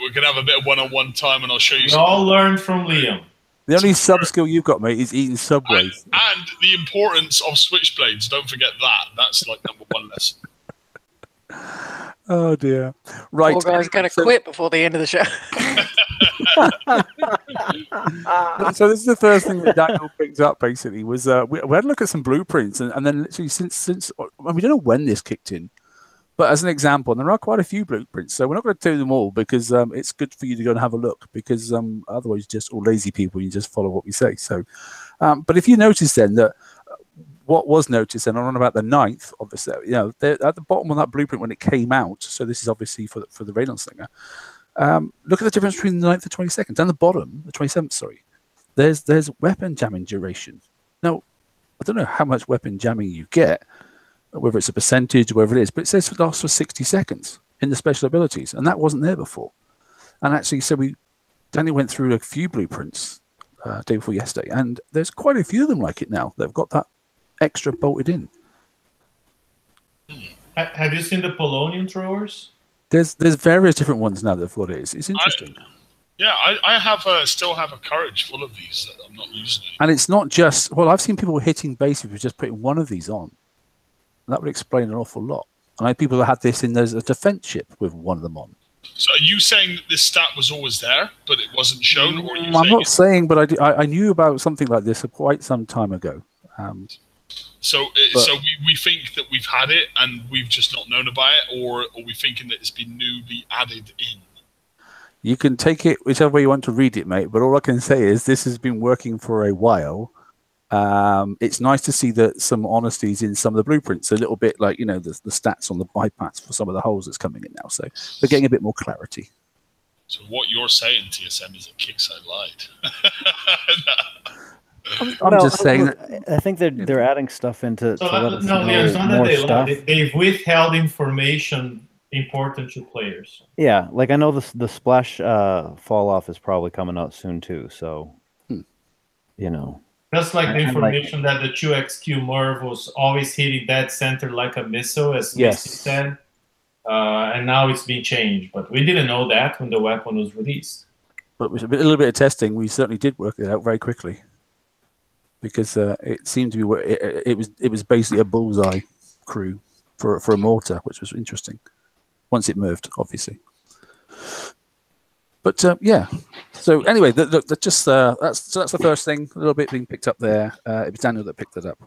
We're gonna have a bit of one-on-one time, and I'll show you. We all learned from Liam. The only sub skill you've got, mate, is eating Subways. And the importance of switchblades. Don't forget that. That's like #1 lesson. Oh dear. Right. Poor guy's gonna quit before the end of the show. So this is the first thing that Daniel picked up. Basically, was we had a look at some blueprints, and then literally since we don't know when this kicked in, but as an example, and there are quite a few blueprints. So we're not going to do them all because it's good for you to go and have a look, because otherwise, just all lazy people, you just follow what we say. So, but if you notice then that. What was noticed, and on about the 9th, obviously, at the bottom of that blueprint when it came out. So this is obviously for the Radon Slinger. Look at the difference between the 9th and 22nd. Down the bottom, the 27th, sorry. There's weapon jamming duration. Now, I don't know how much weapon jamming you get, whether it's a percentage or whatever it is, but it says it lasts for 60 seconds in the special abilities, and that wasn't there before. And actually, so Daniel went through a few blueprints day before yesterday, and there's quite a few of them like it now. They've got that extra bolted in. Have you seen the Polonium throwers? There's various different ones now that have got it. It's interesting. I still have a carriage full of these that I'm not using. And it's not just, well, I've seen people hitting bases with just putting one of these on. That would explain an awful lot. And I have people that had this in there's a defense ship with one of them on. So are you saying that this stat was always there, but it wasn't shown? Or I'm not saying, but I knew about something like this quite some time ago. So we think that we've had it and we've just not known about it, or are we thinking that it's been newly added in? You can take it whichever way you want to read it, mate. But all I can say is this has been working for a while. It's nice to see that some honesties in some of the blueprints, a little bit like, the stats on the bypass for some of the holes that's coming in now. So we're getting a bit more clarity. So what you're saying, TSM, is it kicks I lied. I'm just saying that. I think they're adding stuff into. They've withheld information important to players. Yeah, like I know the splash fall off is probably coming out soon too. So, Just like the information that the 2XQ Merv was always hitting dead center like a missile, as Misty said, and now it's been changed. But we didn't know that when the weapon was released. But with a little bit of testing, we certainly did work it out very quickly. Because it seemed to be it was basically a bullseye crew for a mortar, which was interesting. Once it moved, obviously. But yeah. So anyway, that's the first thing. A little bit being picked up there. It was Daniel that picked it up.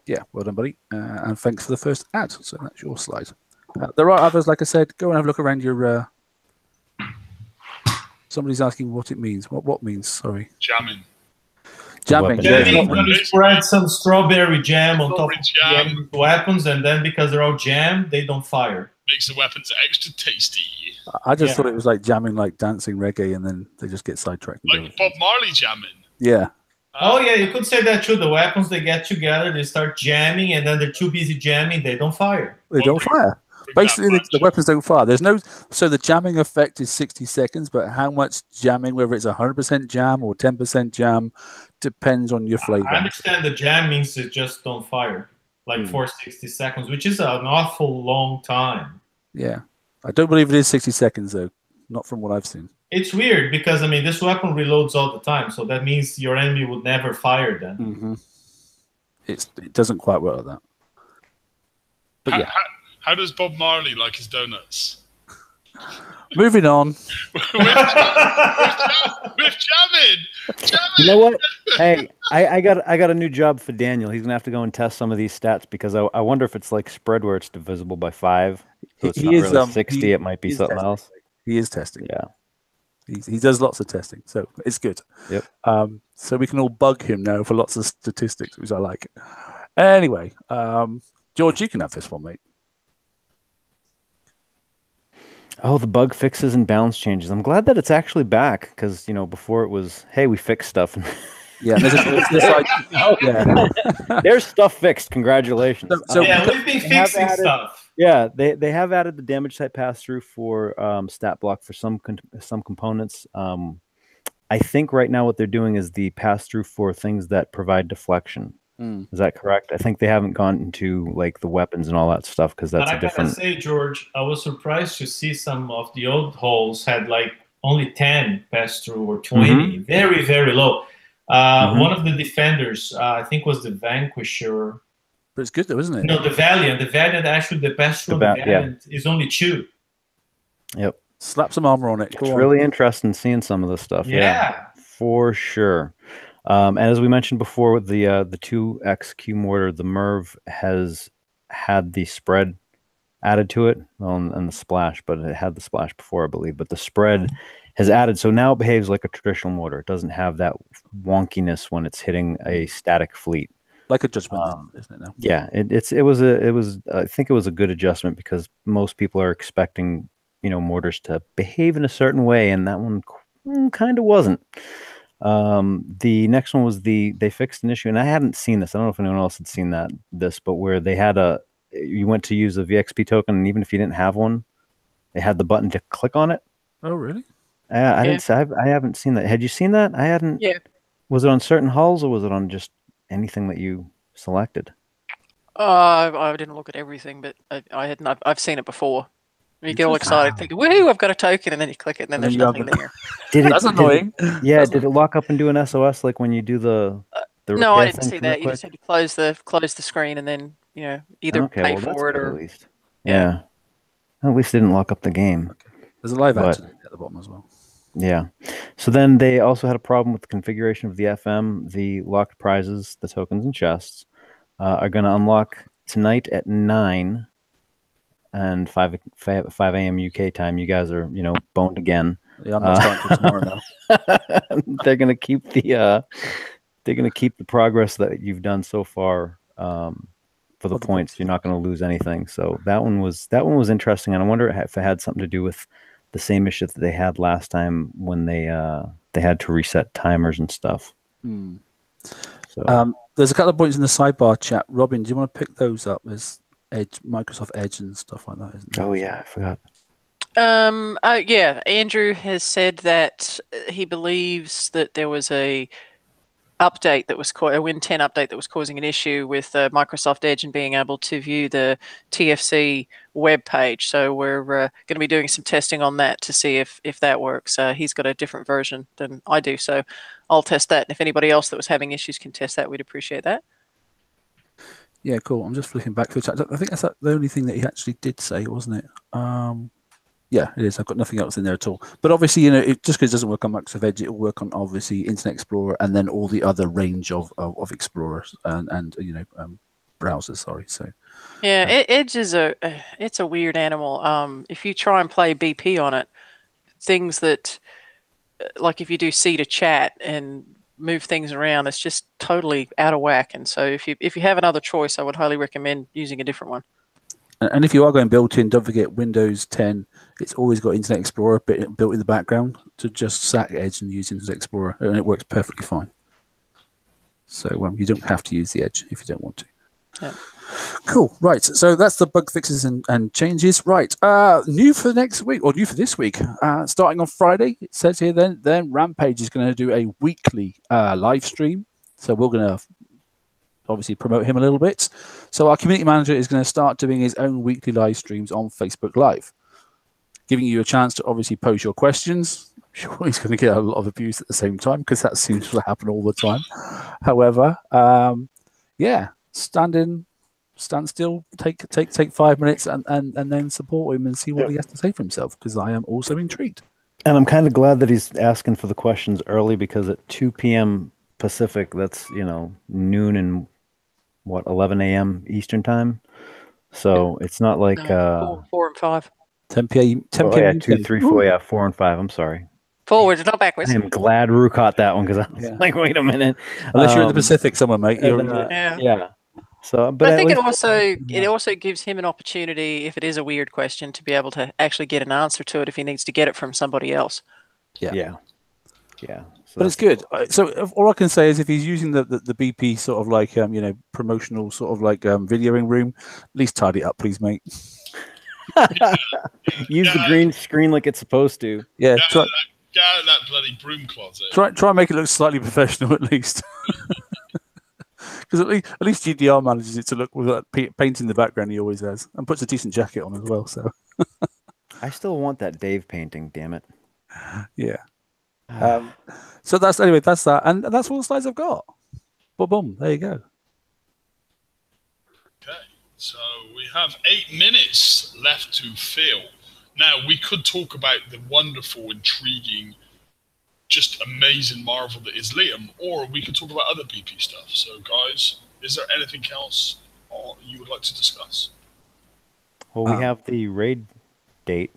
Yeah, well done, buddy. And thanks for the first ad. So that's your slide. There are others, like I said. Go and have a look around your. Somebody's asking what it means. What means? Sorry. Jamming. Jamming. You spread some strawberry jam on top of the weapons, and then because they're all jammed, they don't fire. Makes the weapons extra tasty. I just thought it was like jamming, like dancing reggae, and then they just get sidetracked. Like Bob Marley jamming. Yeah. Oh yeah, you could say that too. The weapons, they get together, they start jamming, and then they're too busy jamming, they don't fire. They don't fire. basically the weapons don't fire. There's no, so the jamming effect is 60 seconds, but how much jamming, whether it's 100% jam or 10% jam, depends on your flavor. I understand the jam means it just don't fire, like for 60 seconds, which is an awful long time. Yeah. I don't believe it is 60 seconds, though. Not from what I've seen. It's weird because, I mean, this weapon reloads all the time, so that means your enemy would never fire then. Mm-hmm. It doesn't quite work like that. But how does Bob Marley like his donuts? Moving on. with jamming. You know what? Hey, I got a new job for Daniel. He's gonna have to go and test some of these stats because I wonder if it's like spread where it's divisible by 5. So it's not really 60. It might be something else. He is testing. Yeah. He does lots of testing, so it's good. Yep. So we can all bug him now for lots of statistics, which I like. Anyway, George, you can have this one, mate. Oh, the bug fixes and balance changes. I'm glad that it's actually back because, you know, before it was, hey, we fixed stuff. Yeah, there's stuff fixed. Congratulations. So we've been fixing stuff. Yeah, they have added the damage type pass through for stat block for some components. I think right now what they're doing is the pass through for things that provide deflection. Is that correct? I think they haven't gone into like the weapons and all that stuff because that's a different. I gotta say, George, I was surprised to see some of the old holes had like only 10 pass through or 20, very, very low. One of the defenders, I think, was the Vanquisher. But it's good though, isn't it? No, the Valiant. The Valiant, actually, the pass through the Valiant is only 2. Yep. Slap some armor on it. It's really interesting seeing some of this stuff. Yeah, for sure. And as we mentioned before, with the 2XQ mortar, the Merv has had the spread added to it, and the splash, but it had the splash before, I believe. But the spread has added, so now it behaves like a traditional mortar. It doesn't have that wonkiness when it's hitting a static fleet, like a judgment, isn't it? Now? Yeah, it was I think it was a good adjustment because most people are expecting, you know, mortars to behave in a certain way, and that one kind of wasn't. The next one was they fixed an issue, and I hadn't seen this. I don't know if anyone else had seen this, but where they had you went to use a VXP token, and even if you didn't have one, they had the button to click on it. Oh, really? I didn't. I haven't seen that. Had you seen that? I hadn't. Yeah. Was it on certain hulls, or was it on just anything that you selected? I didn't look at everything, but I hadn't. I've seen it before. You get all excited, thinking, "Woohoo! I've got a token," and then you click it, and then there's nothing there. That's annoying. Did it lock up and do an SOS like when you do the no, I didn't see that. You just had to close the screen, and then either pay for it or at least. Yeah. At least it didn't lock up the game. Okay. There's a live action at the bottom as well. Yeah. So then they also had a problem with the configuration of the FM. The locked prizes, the tokens and chests, are going to unlock tonight at 9 and 5 a.m. UK time. You guys are, boned again. Yeah, I'm not starting till tomorrow now. They're going to keep the progress that you've done so far for the points. You're not going to lose anything. So that one was interesting, and I wonder if it had something to do with the same issue that they had last time when they had to reset timers and stuff. So there's a couple of points in the sidebar chat. Robin, do you want to pick those up? There's Edge, Microsoft Edge and stuff like that, isn't there? Oh yeah, I forgot. Yeah, Andrew has said that he believes that there was a update that was a Win 10 update that was causing an issue with Microsoft Edge and being able to view the TFC web page. So we're going to be doing some testing on that to see if that works. He's got a different version than I do, so I'll test that. And if anybody else that was having issues can test that, we'd appreciate that. Yeah, cool. I'm just flicking back through the chat. I think that's the only thing that he actually did say, wasn't it? Yeah, it is. I've got nothing else in there at all. But obviously, just because it doesn't work on Microsoft Edge, it'll work on obviously Internet Explorer and then all the other range of explorers and browsers. Sorry. So yeah, Edge is it's a weird animal. If you try and play BP on it, things that like if you do C to chat and move things around, it's just totally out of whack. And so if you have another choice, I would highly recommend using a different one. And if you are going built-in, don't forget Windows 10. It's always got Internet Explorer built in the background to just sack Edge and use Internet Explorer, and it works perfectly fine. So you don't have to use the Edge if you don't want to. Yeah. Cool. Right. So that's the bug fixes and changes. Right. New for next week, or new for this week. Starting on Friday, it says here. Then Rampage is going to do a weekly live stream. So we're going to obviously promote him a little bit. So our community manager is going to start doing his own weekly live streams on Facebook Live, giving you a chance to obviously pose your questions. I'm sure he's going to get a lot of abuse at the same time because that seems to happen all the time. However, yeah, stand still, take 5 minutes and then support him and see what he has to say for himself, because I am also intrigued. And I'm kind of glad that he's asking for the questions early, because at 2 p.m. Pacific, that's, noon and 11 a.m. Eastern time. So it's not like 4 and 5. 10 p.m. 10 oh, p.m. yeah, 2, 3, 4, yeah, 4 and 5. I'm sorry. Forwards, not backwards. I am glad Rue caught that one, because I was like, wait a minute. Unless you're in the Pacific somewhere, mate. Yeah. So, but I think it also gives him an opportunity, if it is a weird question, to be able to actually get an answer to it if he needs to get it from somebody else. Yeah. So but it's good. So all I can say is, if he's using the BP sort of like promotional sort of like videoing room, at least tidy it up, please, mate. Use the green screen like it's supposed to. Yeah. Get out of that bloody broom closet. Try and make it look slightly professional at least. Because at least GDR manages it to look with that paint in the background he always has, and puts a decent jacket on as well. So I still want that Dave painting, damn it. Yeah. So that's that, and that's all the slides I've got. Boom, there you go. Okay, so we have 8 minutes left to fill. Now we could talk about the wonderful, intriguing, just amazing marvel that is Liam, or we could talk about other BP stuff. So guys, is there anything else you would like to discuss? Well, we have the raid date.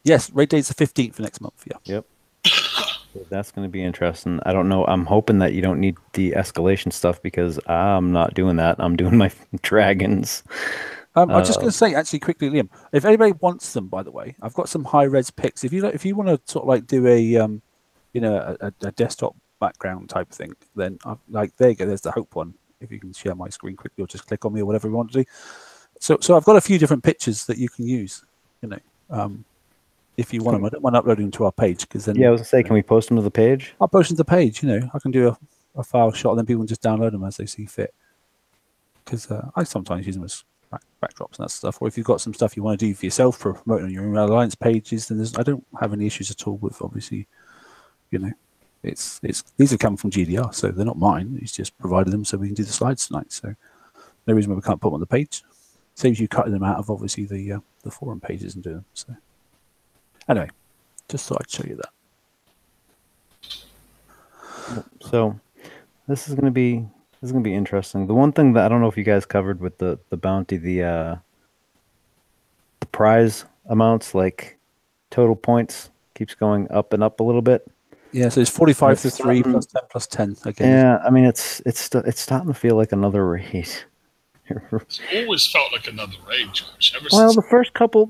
Yes, raid date's the 15th for next month. Yeah. Yep. So that's going to be interesting. I don't know. I'm hoping that you don't need the escalation stuff, because I'm not doing that. I'm doing my dragons. I'm just going to say, actually, quickly, Liam, if anybody wants them, by the way, I've got some high res pics. If you want to sort of like do a desktop background type thing, then there you go. There's the Hope one. If you can share my screen quickly, or just click on me, or whatever you want to do. So I've got a few different pictures that you can use. If you want them, I don't mind uploading them to our page, because then. Yeah, I was gonna say, can we post them to the page? I'll post them to the page. I can do a file shot, and then people can just download them as they see fit. Because I sometimes use them as backdrops and that stuff. Or if you've got some stuff you want to do for yourself for promoting on your own alliance pages, then I don't have any issues at all with, obviously, it's these have come from GDR, so they're not mine. It's just provided them so we can do the slides tonight. So no reason why we can't put them on the page. Saves you cutting them out of obviously the forum pages and doing them. So anyway, just thought I'd show you that. So this is going to be interesting. The one thing that I don't know if you guys covered with the bounty, the prize amounts, like total points, keeps going up and up a little bit. Yeah, so it's 45 to 3 plus 10 plus 10 again. Yeah, I mean it's starting to feel like another raid. It's always felt like another raid, George. Well, the first couple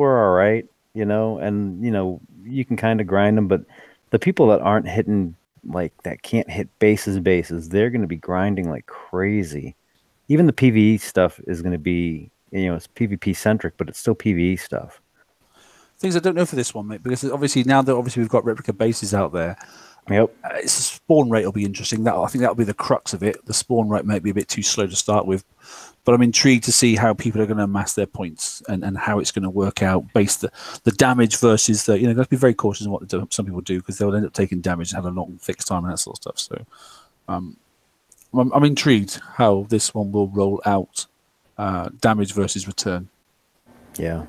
were all right, and you can kind of grind them, but the people that aren't hitting, like, that can't hit bases, they're going to be grinding like crazy. Even the PvE stuff is going to be, it's PvP centric, but it's still PvE stuff. Things I don't know for this one, mate, because obviously now that we've got replica bases out there, yep, its spawn rate will be interesting. I think that'll be the crux of it. The spawn rate might be a bit too slow to start with, but I'm intrigued to see how people are going to amass their points and how it's going to work out based the damage versus the. Got to be very cautious in what some people do, because they'll end up taking damage and have a long fixed time and that sort of stuff. So, I'm intrigued how this one will roll out, damage versus return. Yeah.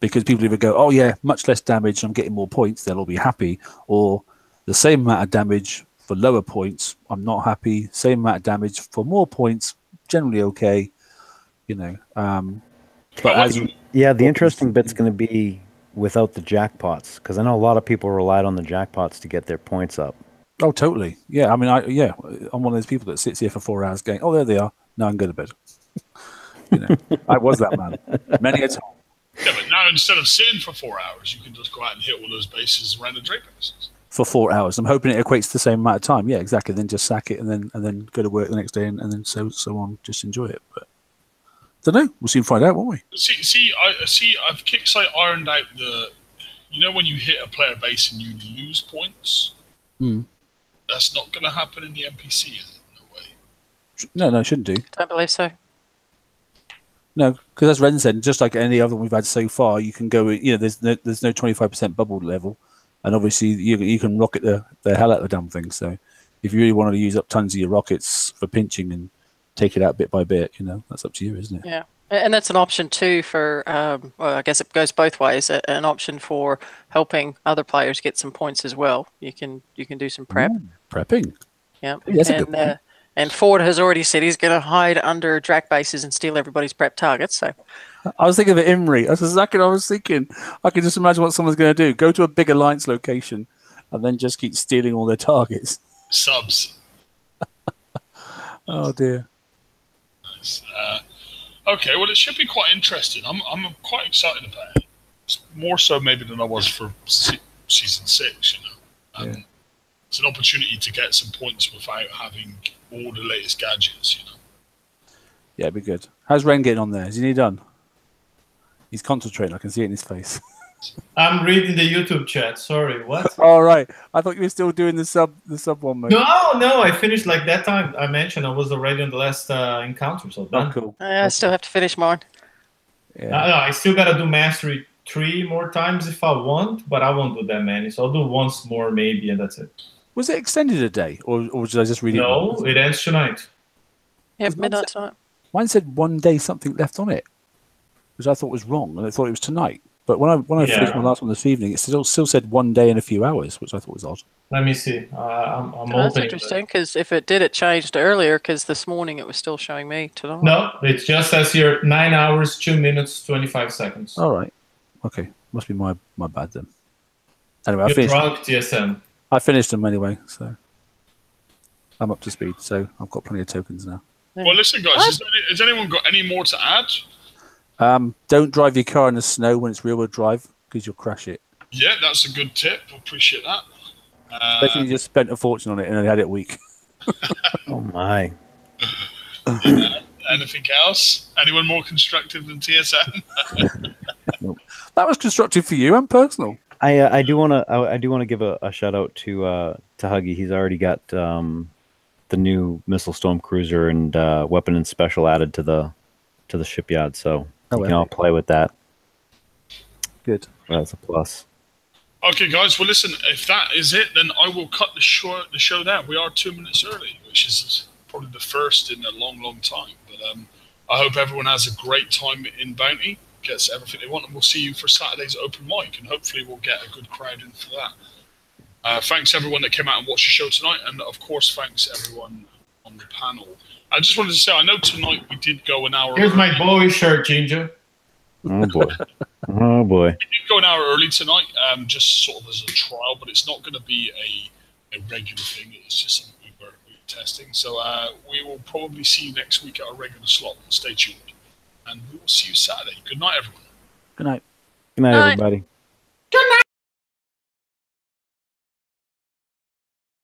Because people either go, oh yeah, much less damage, I'm getting more points, they'll all be happy, or the same amount of damage for lower points, I'm not happy. Same amount of damage for more points, generally okay. But the interesting bit's going to be without the jackpots, because I know a lot of people relied on the jackpots to get their points up. Oh, totally. Yeah, I mean, I'm one of those people that sits here for 4 hours going, oh, there they are. Now I'm going to bed. I was that man many a time. Yeah, but now instead of sitting for 4 hours, you can just go out and hit all those bases around the Drake bases. For 4 hours. I'm hoping it equates to the same amount of time. Yeah, exactly. Then just sack it and then go to work the next day and then so on. Just enjoy it. But Don't know. We'll soon find out, won't we? I've Kicksite ironed out the. You know when you hit a player base and you lose points? Hmm. That's not going to happen in the NPC, is it? No way. No, it shouldn't do. Don't believe so. No, because as Ren said, just like any other one we've had so far, you can go. There's no 25% bubble level, and obviously you can rocket the hell out of the damn thing. So if you really want to use up tons of your rockets for pinching and take it out bit by bit, that's up to you, isn't it? Yeah. And that's an option too for, well, I guess it goes both ways. An option for helping other players get some points as well. You can do some prep. Ooh, prepping. Yeah. That's a good point. And Ford has already said he's going to hide under Drac bases and steal everybody's prep targets. So I was thinking of Imri. That's exactly what I was thinking. I can just imagine what someone's going to do. Go to a big alliance location and then just keep stealing all their targets. Subs. Oh dear. Nice. Okay, well, it should be quite interesting. I'm quite excited about it. It's more so maybe than I was for season 6. Yeah. It's an opportunity to get some points without having all the latest gadgets. Yeah, it'd be good. How's Ren getting on there? Is he nearly done? He's concentrating. I can see it in his face. I'm reading the YouTube chat. Sorry, what? All right. I thought you were still doing the sub one, mate. No, I finished like that time I mentioned. I was already on the last encounter, so done. Oh, cool. I still have to finish mine. Yeah. No, I still gotta do mastery 3 more times if I want, but I won't do that many. So I'll do once more maybe, and that's it. Was it extended a day, or did I just read it? No, it ends tonight. Yeah, midnight tonight. Mine said 1 day something left on it, which I thought was wrong, and I thought it was tonight. But when I finished my last one this evening, it still said 1 day and a few hours, which I thought was odd. Let me see. I'm opening. That's interesting because if it did, it changed earlier. Because this morning it was still showing me tonight. No, it just says here 9 hours, 2 minutes, 25 seconds. All right. Okay. Must be my bad then. Anyway, You're drunk, TSM. I finished them anyway, so I'm up to speed. So I've got plenty of tokens now. Well, listen, guys, has anyone got any more to add? Don't drive your car in the snow when it's rear-wheel drive because you'll crash it. Yeah, that's a good tip. I appreciate that. Especially you just spent a fortune on it and only had it a week. Oh my! Anything else? Anyone more constructive than TSM? Nope. That was constructive for you and personal. I do want to give a shout out to Huggy. He's already got the new missile storm cruiser and weapon and special added to the shipyard, so you can all play with that. Good. That's a plus. Okay, guys. Well, listen. If that is it, then I will cut the show there. We are 2 minutes early, which is probably the first in a long, long time. But I hope everyone has a great time in Bounty, gets everything they want, and we'll see you for Saturday's open mic, and hopefully we'll get a good crowd in for that. Thanks everyone that came out and watched the show tonight, and of course thanks everyone on the panel. I just wanted to say, I know tonight we did go an hour. Here's my Bowie shirt, Ginger. Oh boy! Oh boy! We did go an hour early tonight, just sort of as a trial, but it's not going to be a regular thing. It's just something we were testing. So we will probably see you next week at our regular slot. Stay tuned, and we will see you Saturday. Good night, everyone. Good night. Good night, everybody.